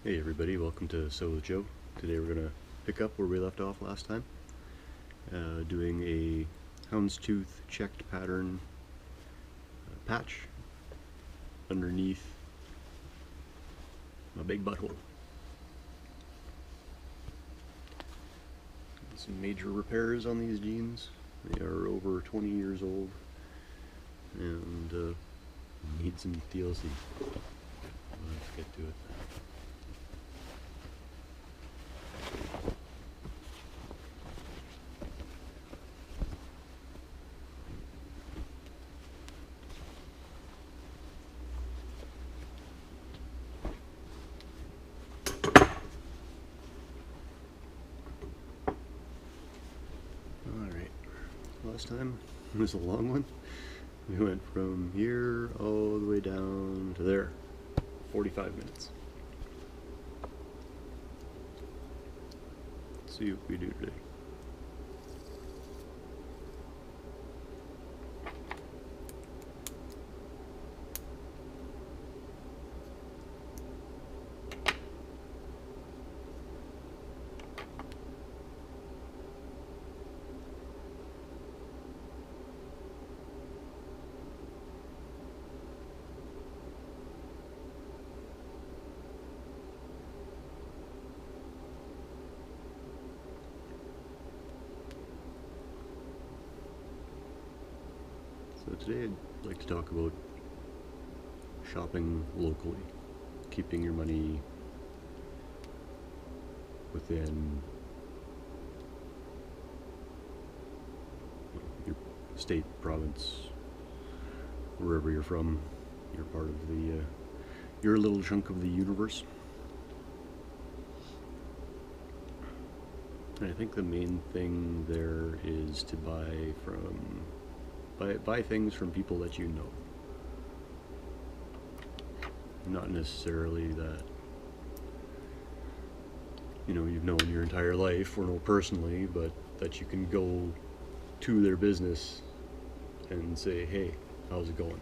Hey everybody, welcome to Sew with Joe. Today we're going to pick up where we left off last time, doing a houndstooth checked pattern patch underneath my big butthole. Some major repairs on these jeans. They are over 20 years old and need some TLC. Let's get to it. Last time, it was a long one. We went from here all the way down to there, 45 minutes. Let's see what we do today. So today I'd like to talk about shopping locally, keeping your money within your state, province, wherever you're from. You're part of the, you're a little chunk of the universe. And I think the main thing there is to buy things from people that you know. Not necessarily that, you know, you've known your entire life or know personally, but that you can go to their business and say, hey, how's it going?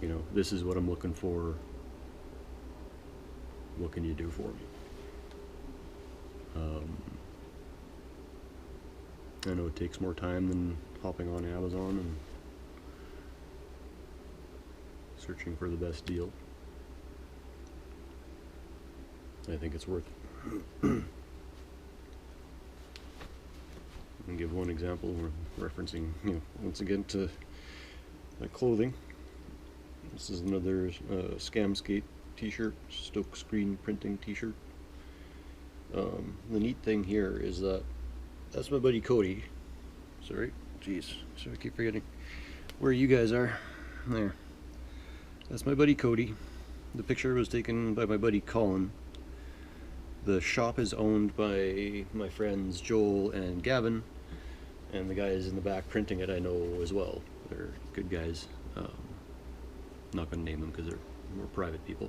You know, this is what I'm looking for. What can you do for me? I know it takes more time than hopping on Amazon and searching for the best deal. I think it's worth it. I'll give one example. We're referencing, once again to clothing. This is another Scam Skate t-shirt, Stoke screen printing t-shirt. The neat thing here is that that's my buddy Cody. Sorry, jeez, so I keep forgetting where you guys are. There. That's my buddy Cody. The picture was taken by my buddy Colin. The shop is owned by my friends Joel and Gavin, and the guys in the back printing it I know as well. They're good guys. Not going to name them because they're more private people.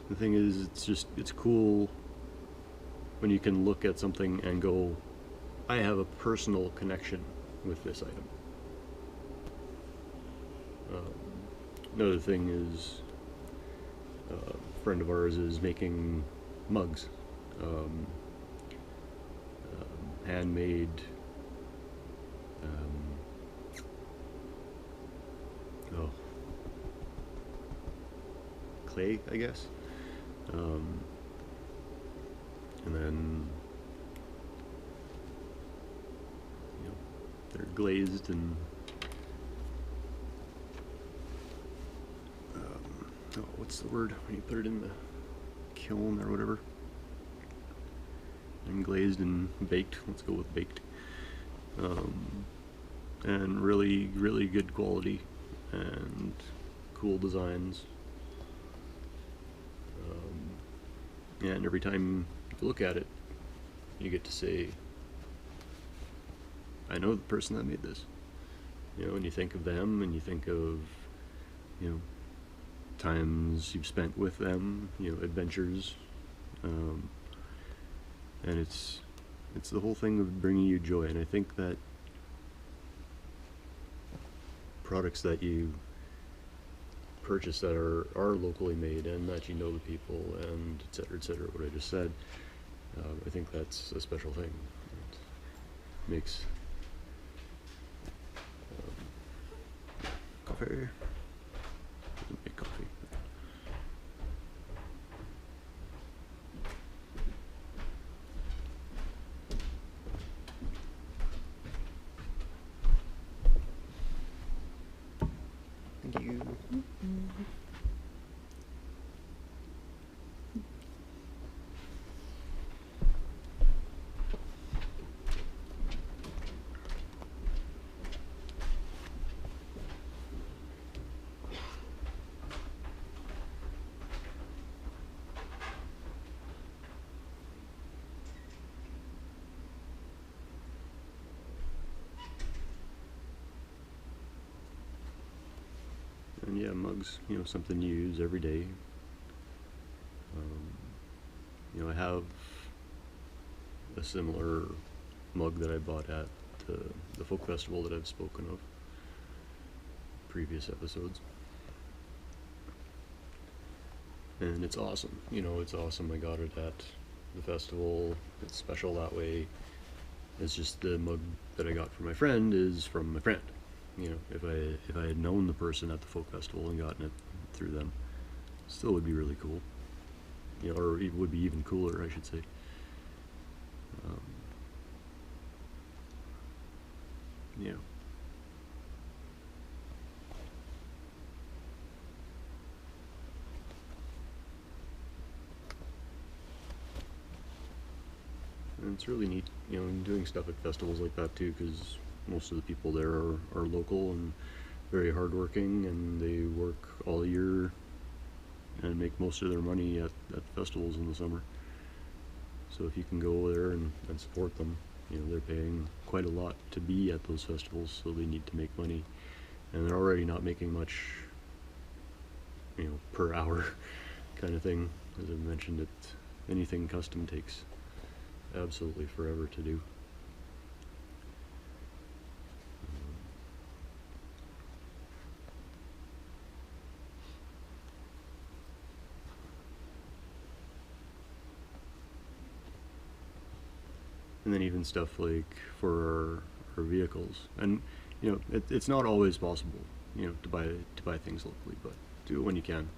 The thing is, it's cool when you can look at something and go, I have a personal connection with this item. Another thing is, a friend of ours is making mugs, handmade, clay, I guess. And then, they're glazed and what's the word when you put it in the kiln or whatever? And glazed and baked. Let's go with baked. And really, really good quality and cool designs. And every time you look at it, you get to say, I know the person that made this. And you think of them, and you think of, times you've spent with them, adventures, and it's the whole thing of bringing you joy. And I think that products that you purchase that are locally made and that you know the people and et cetera, what I just said. I think that's a special thing. It makes coffee. Doesn't make coffee. Thank you. And yeah, mugs, something you use every day. I have a similar mug that I bought at the folk festival that I've spoken of previous episodes. And it's awesome. It's awesome. I got it at the festival. It's special that way. It's just the mug that I got from my friend is from my friend. If I had known the person at the folk festival and gotten it through them, still would be really cool. Or it would be even cooler, I should say. Yeah. And it's really neat, doing stuff at festivals like that too, because most of the people there are local and very hardworking, and they work all year and make most of their money at festivals in the summer. So if you can go there and support them, they're paying quite a lot to be at those festivals, so they need to make money, and they're already not making much, per hour kind of thing. As I mentioned, anything custom takes absolutely forever to do. And then even stuff like for our vehicles, and it's not always possible, to buy things locally, but do it when you can.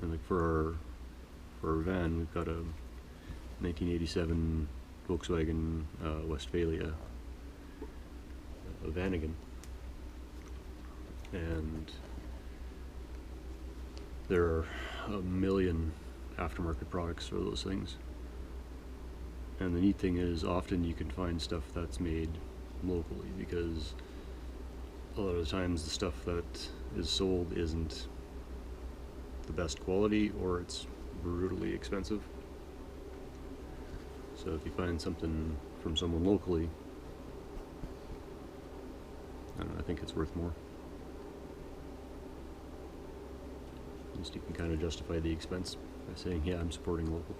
And like for our van, we've got a 1987 Volkswagen Westphalia, a Vanagon, and there are a million aftermarket products for those things. And the neat thing is, often you can find stuff that's made locally, because a lot of the times the stuff that is sold isn't the best quality, or it's brutally expensive. So if you find something from someone locally, I don't know, I think it's worth more. At least you can kind of justify the expense by saying, yeah, I'm supporting local.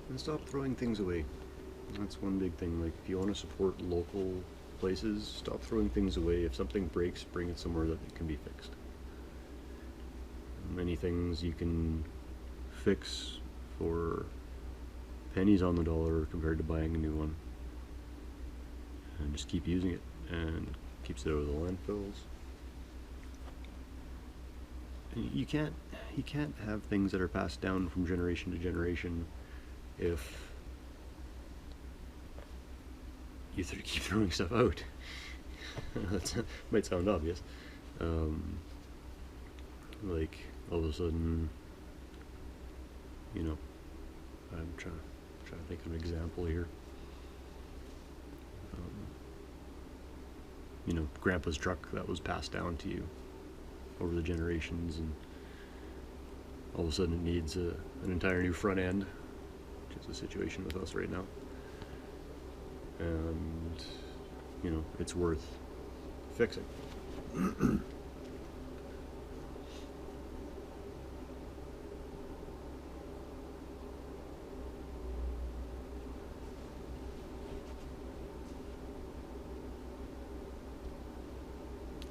And stop throwing things away. That's one big thing. Like, if you want to support local places, stop throwing things away. If something breaks, bring it somewhere that it can be fixed. Many things you can fix for pennies on the dollar compared to buying a new one. And just keep using it, and keeps it out of the landfills. And you can't have things that are passed down from generation to generation if you keep throwing stuff out. That might sound obvious. Like, all of a sudden, I'm trying to think of an example here. Grandpa's truck that was passed down to you over the generations, and all of a sudden it needs an entire new front end, which is the situation with us right now. And, it's worth fixing.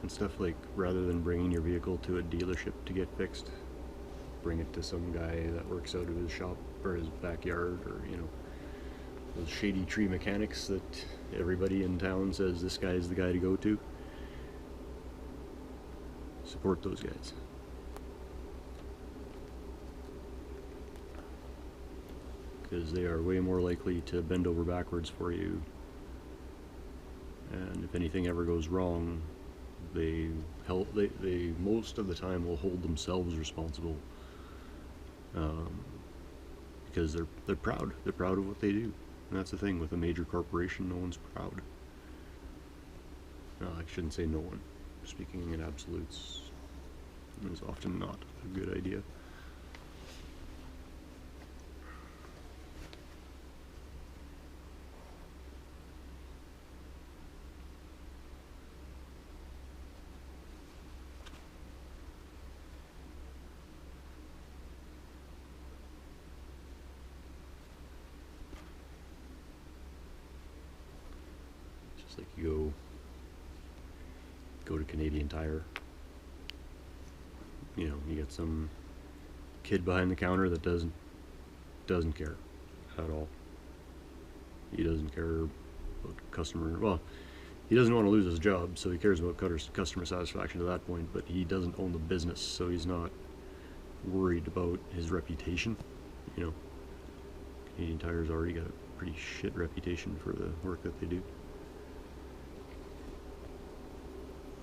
and stuff, like rather than bringing your vehicle to a dealership to get fixed, bring it to some guy that works out of his shop or his backyard, or those shady tree mechanics that everybody in town says this guy is the guy to go to. Support those guys. Because they are way more likely to bend over backwards for you, and if anything ever goes wrong, they most of the time will hold themselves responsible, because they're proud. They're proud of what they do, and that's the thing with a major corporation. No one's proud. No, I shouldn't say no one. Speaking in absolutes is often not a good idea. Like you go to Canadian Tire, you get some kid behind the counter that doesn't care at all. He doesn't care about customer. Well, he doesn't want to lose his job, so he cares about customer satisfaction to that point. But he doesn't own the business, so he's not worried about his reputation. Canadian Tire's already got a pretty shit reputation for the work that they do.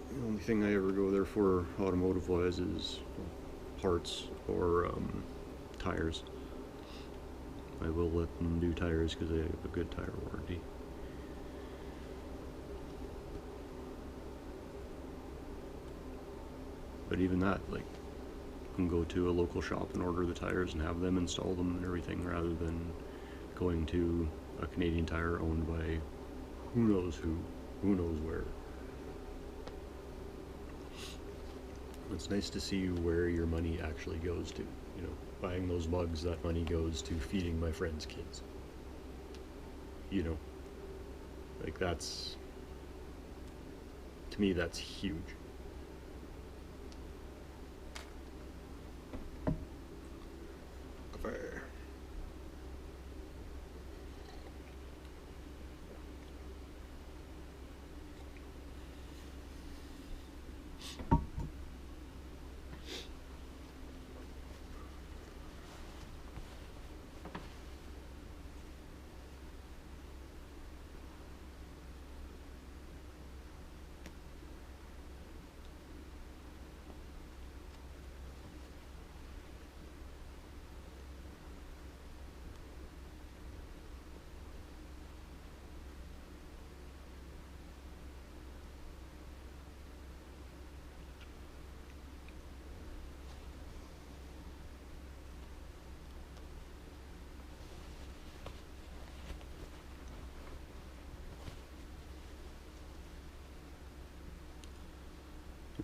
The only thing I ever go there for automotive wise is parts or tires. I will let them do tires because they have a good tire warranty. But even that, like, you can go to a local shop and order the tires and have them install them and everything, rather than going to a Canadian Tire owned by who knows knows where. It's nice to see where your money actually goes to. Buying those mugs, that money goes to feeding my friends' kids. Like that's, to me, that's huge.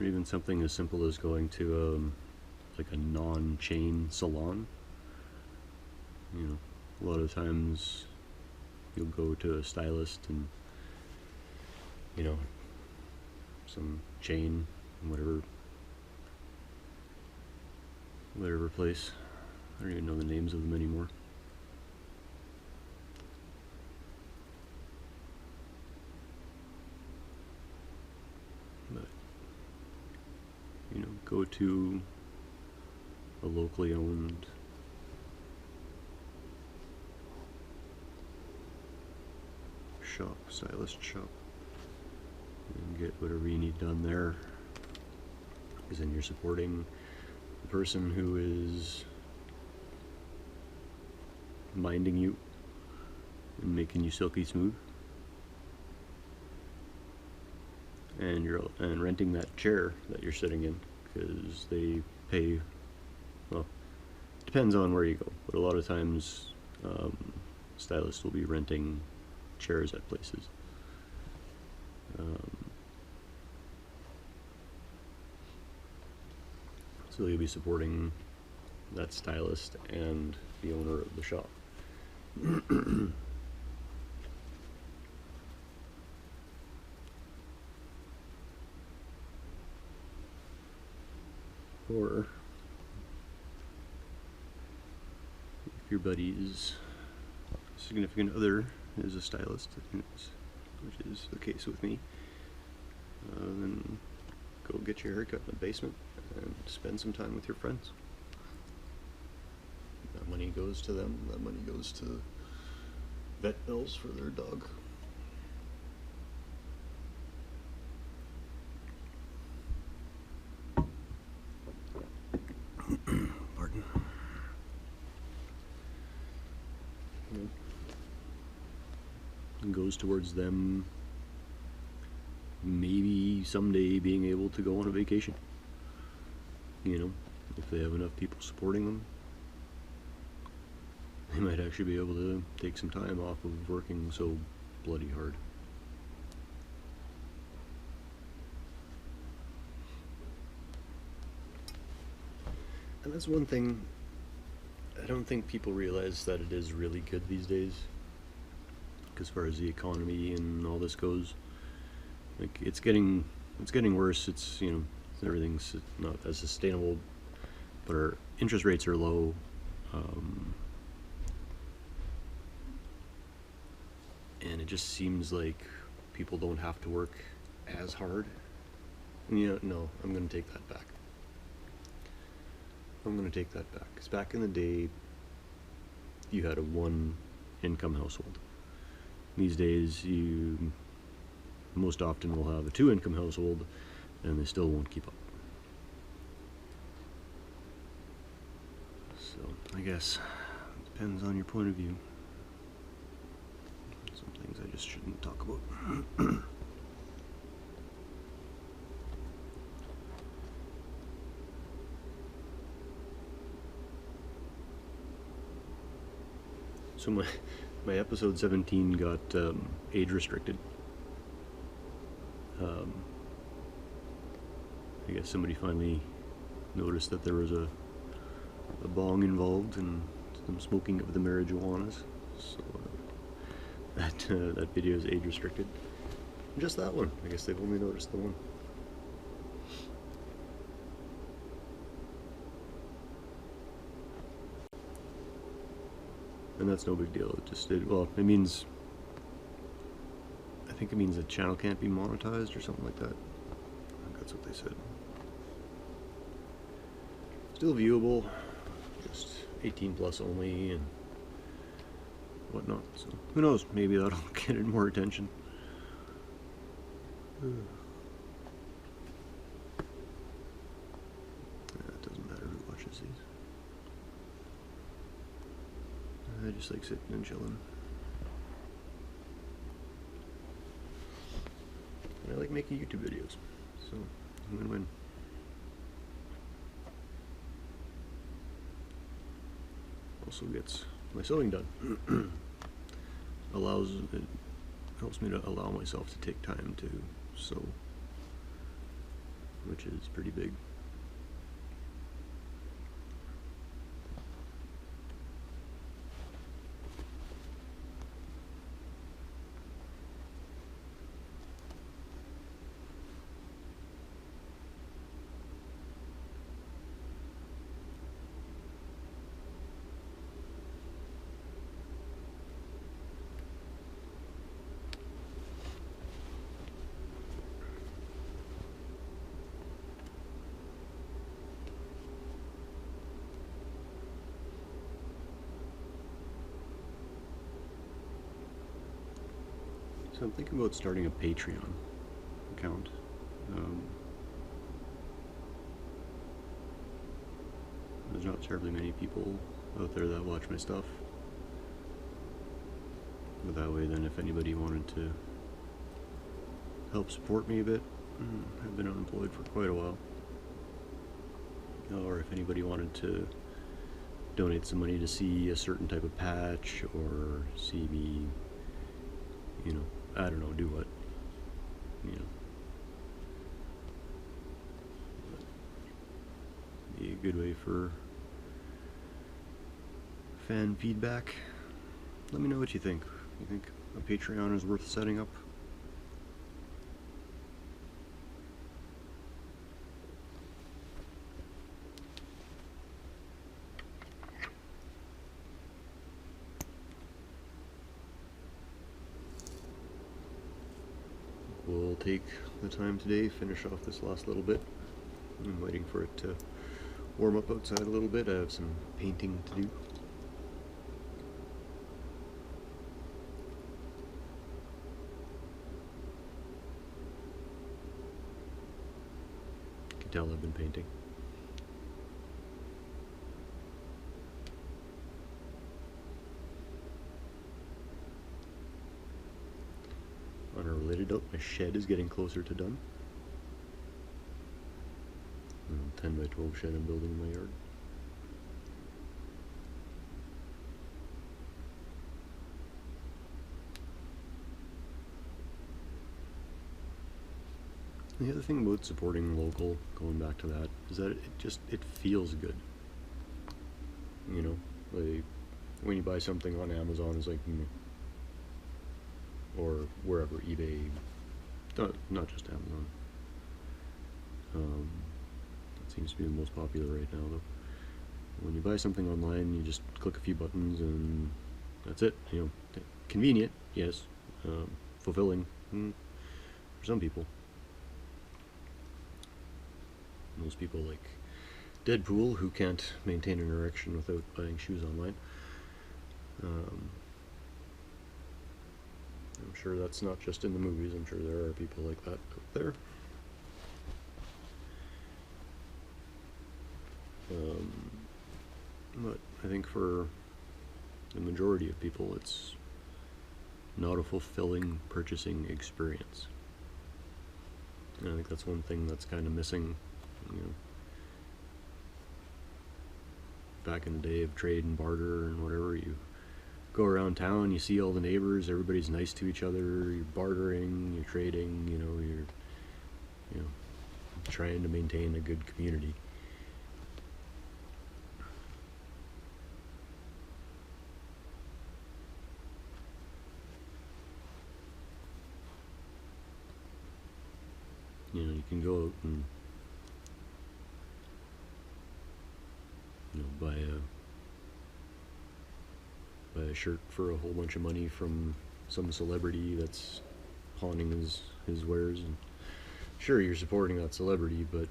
Or even something as simple as going to like a non-chain salon. A lot of times you'll go to a stylist and some chain, whatever place. I don't even know the names of them anymore. But go to a locally owned shop, stylist shop, and get whatever you need done there, because then you're supporting the person who is minding you and making you silky smooth, and renting that chair that you're sitting in, because they pay, well, depends on where you go, but a lot of times stylists will be renting chairs at places. So you'll be supporting that stylist and the owner of the shop. Or if your buddy's significant other is a stylist, which is the case with me, then go get your haircut in the basement and spend some time with your friends. That money goes to them, that money goes to vet bills for their dog. Pardon. It goes towards them maybe someday being able to go on a vacation. You know, if they have enough people supporting them, they might actually be able to take some time off of working so bloody hard. And that's one thing I don't think people realize, that it is really good these days, as far as the economy and all this goes. Like, it's getting worse. It's, you know, everything's not as sustainable, but our interest rates are low. And it just seems like people don't have to work as hard. And, you know, no, I'm going to take that back. Because back in the day, you had a one-income household. These days, you most often will have a two-income household, and they still won't keep up. So, I guess it depends on your point of view. Some things I just shouldn't talk about. So my episode 17 got age restricted. I guess somebody finally noticed that there was a bong involved and some smoking of the marijuanas. So that video is age restricted. Just that one. I guess they've only noticed the one. And that's no big deal. It just well, it means, I think it means the channel can't be monetized or something like that. I think that's what they said. Still viewable, just 18 plus only and whatnot. So who knows? Maybe that'll get it more attention. It doesn't matter who watches these. I just like sitting and chilling. And I like making YouTube videos, so win-win. Also gets my sewing done. It helps me to allow myself to take time to sew, which is pretty big. So I'm thinking about starting a Patreon account. There's not terribly many people out there that watch my stuff. But that way, then, if anybody wanted to help support me a bit, I've been unemployed for quite a while. Or if anybody wanted to donate some money to see a certain type of patch, or see me, you know, I don't know, do what, you know. Be a good way for fan feedback. Let me know what you think. You think a Patreon is worth setting up? take the time today, finish off this last little bit. I'm waiting for it to warm up outside a little bit. I have some painting to do. You can tell I've been painting. On a related note, my shed is getting closer to done. 10 by 12 shed I'm building in my yard. The other thing about supporting local, going back to that, is that it feels good. You know, like when you buy something on Amazon, it's like, or wherever, eBay, not just Amazon. That seems to be the most popular right now, though. When you buy something online, you just click a few buttons and that's it. You know, convenient, yes, fulfilling for some people. Most people like Deadpool, who can't maintain an erection without buying shoes online. I'm sure that's not just in the movies. I'm sure there are people like that out there. But I think for the majority of people, it's not a fulfilling purchasing experience. And I think that's one thing that's kind of missing, you know, back in the day of trade and barter and whatever. You go around town, you see all the neighbors, everybody's nice to each other, you're bartering, you're trading, you're trying to maintain a good community. You know, you can go out and buy a shirt for a whole bunch of money from some celebrity that's pawning his wares, and sure, you're supporting that celebrity, but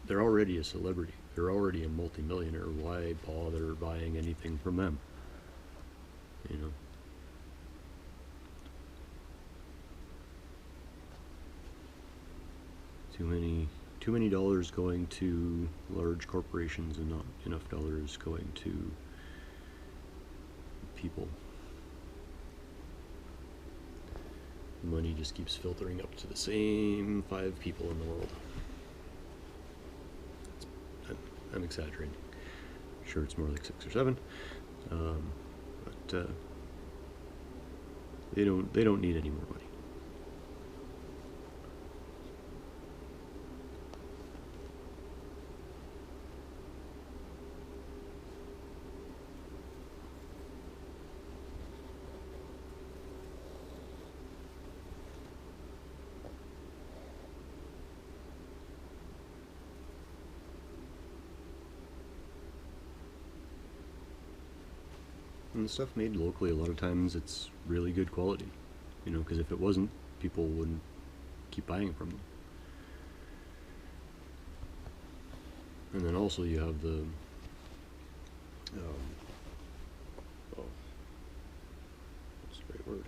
they're already a celebrity. They're already a multimillionaire. Why bother buying anything from them? You know. Too many dollars going to large corporations and not enough dollars going to people. Money just keeps filtering up to the same 5 people in the world. I'm exaggerating. Sure, it's more like 6 or 7, but they don't need any more money. And the stuff made locally, a lot of times it's really good quality, you know, because if it wasn't, people wouldn't keep buying it from them. And then also you have the what's the right word?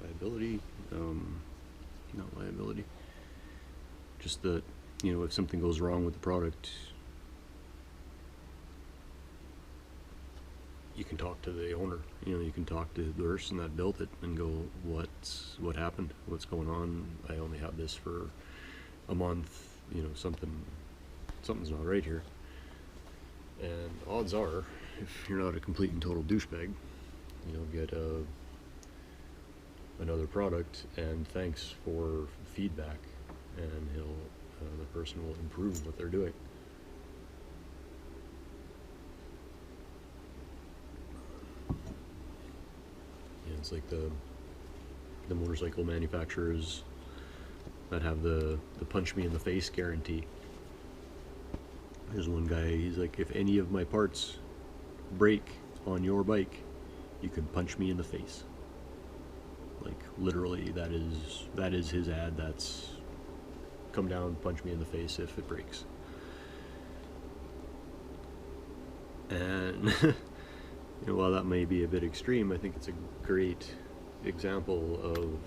Liability? Not liability. Just that, you know, if something goes wrong with the product, you can talk to the owner, you know, you can talk to the person that built it and go, what happened? What's going on? I only have this for a month, you know, something's not right here. And odds are, if you're not a complete and total douchebag, you'll get another product and thanks for feedback, and the person will improve what they're doing. It's like the motorcycle manufacturers that have the punch me in the face guarantee. There's one guy, he's like, if any of my parts break on your bike, you can punch me in the face. Like literally, that is his ad. That's come down, punch me in the face if it breaks. And you know, while that may be a bit extreme, I think it's a great example of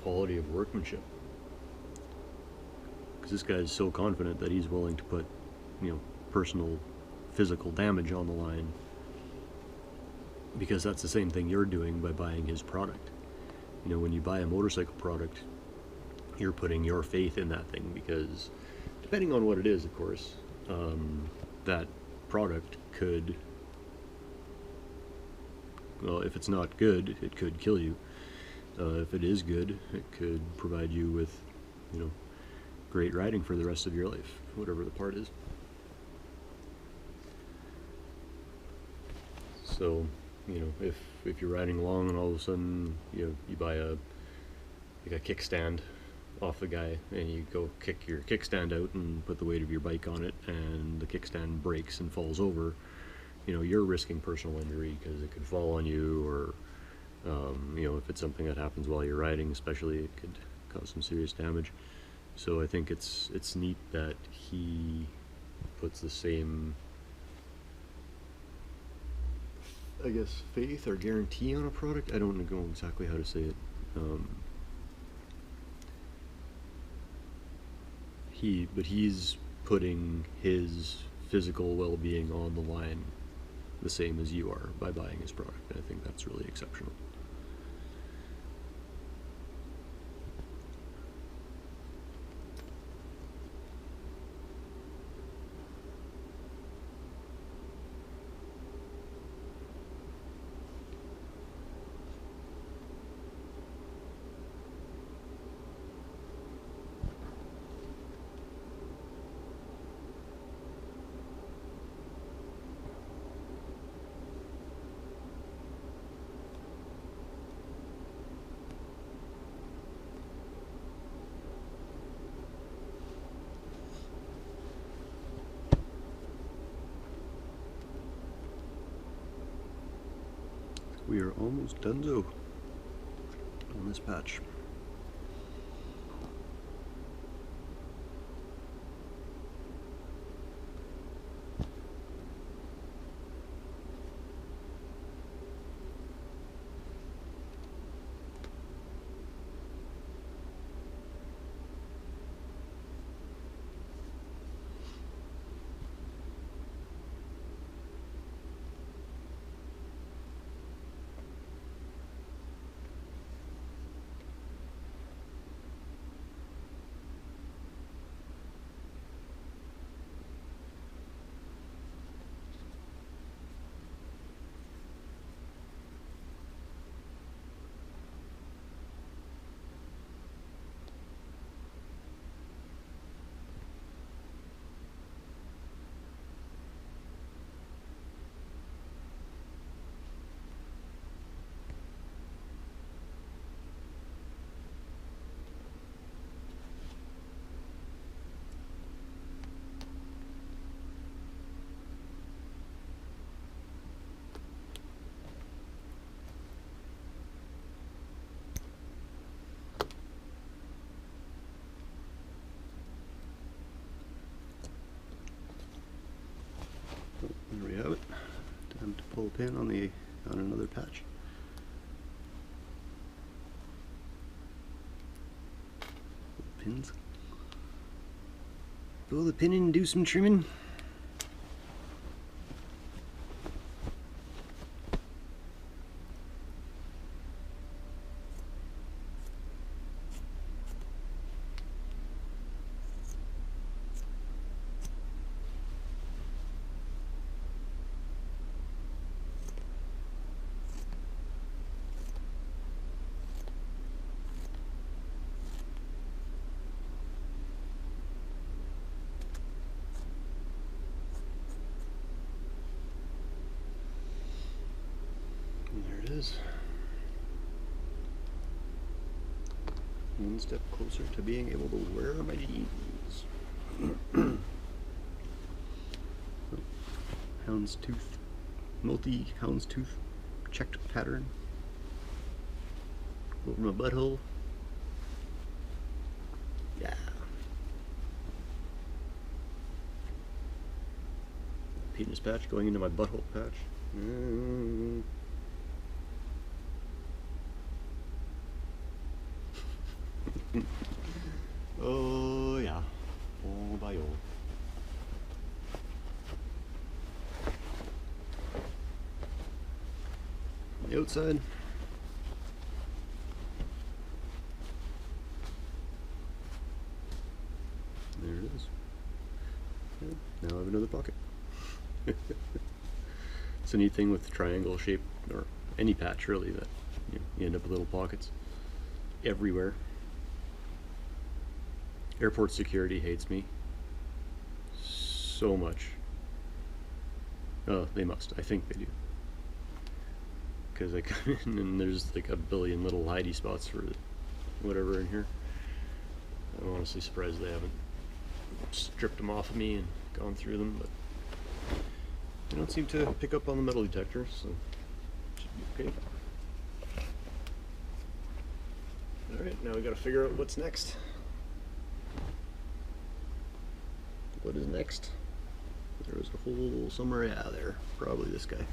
quality of workmanship. Because this guy is so confident that he's willing to put, you know, personal physical damage on the line, because that's the same thing you're doing by buying his product. You know, when you buy a motorcycle product, you're putting your faith in that thing, because depending on what it is, of course, that product could, well, if it's not good, it could kill you. If it is good, it could provide you with, you know, great riding for the rest of your life, whatever the part is. So, you know, if you're riding along and all of a sudden you buy a kickstand off the guy, and you go kick your kickstand out and put the weight of your bike on it, and the kickstand breaks and falls over, you know, you're risking personal injury because it could fall on you, or you know, if it's something that happens while you're riding, especially, it could cause some serious damage. So I think it's neat that he puts the same, I guess, faith or guarantee on a product. I don't know exactly how to say it. But he's putting his physical well-being on the line the same as you are by buying his product. And I think that's really exceptional. We are almost donezo on this patch. There we have it. Time to pull a pin on another patch. Pins. Pull the pin in and do some trimming. One step closer to being able to wear my jeans. Houndstooth, multi-houndstooth checked pattern over my butthole. Yeah. Penis patch going into my butthole patch. Oh yeah. Oh by oh. The outside. There it is. Good. Now I have another pocket. It's a neat thing with the triangle shape, or any patch really, that you end up with little pockets everywhere. Airport security hates me so much. Oh, they must. I think they do. Because I come in and there's like a billion little hidey spots for whatever in here. I'm honestly surprised they haven't stripped them off of me and gone through them, but they don't seem to pick up on the metal detector, so it should be okay. Alright, now we gotta figure out what's next. What is next? There was a hole somewhere, yeah, there. Probably this guy.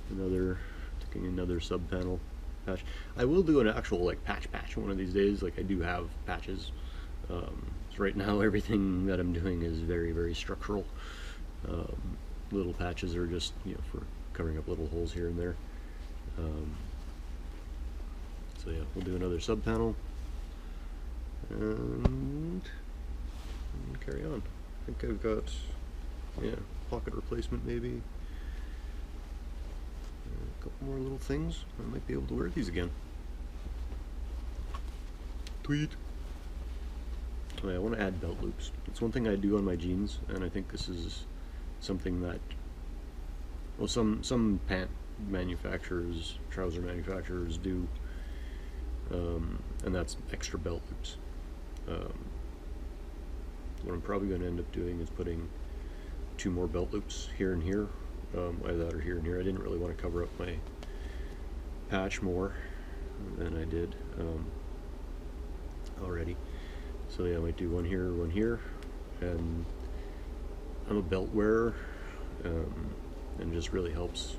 Taking another sub panel patch. I will do an actual like patch one of these days. Like I do have patches. So right now everything that I'm doing is very, very structural. Little patches are just, for covering up little holes here and there. So yeah, we'll do another sub panel and carry on. I think I've got, pocket replacement maybe. A couple more little things. I might be able to wear these again. Tweet. Oh, yeah, I want to add belt loops. It's one thing I do on my jeans, and I think this is something that, well, some pant manufacturers, trouser manufacturers do, and that's extra belt loops. What I'm probably going to end up doing is putting 2 more belt loops here and here, either that or here and here. I didn't really want to cover up my patch more than I did already. So yeah, I might do one here, and I'm a belt wearer, and just really helps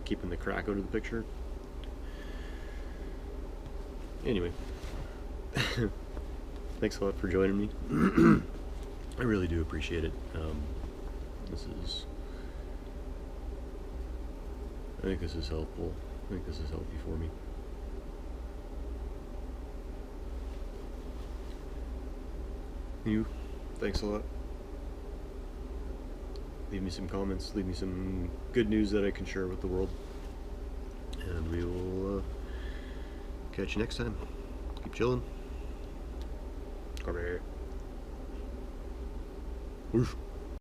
keeping the crack out of the picture. Anyway, thanks a lot for joining me. I really do appreciate it. I think this is helpful. I think this is healthy for me. You, thanks a lot. Leave me some comments, leave me some good news that I can share with the world. And we will catch you next time. Keep chilling. Come here. Whoosh.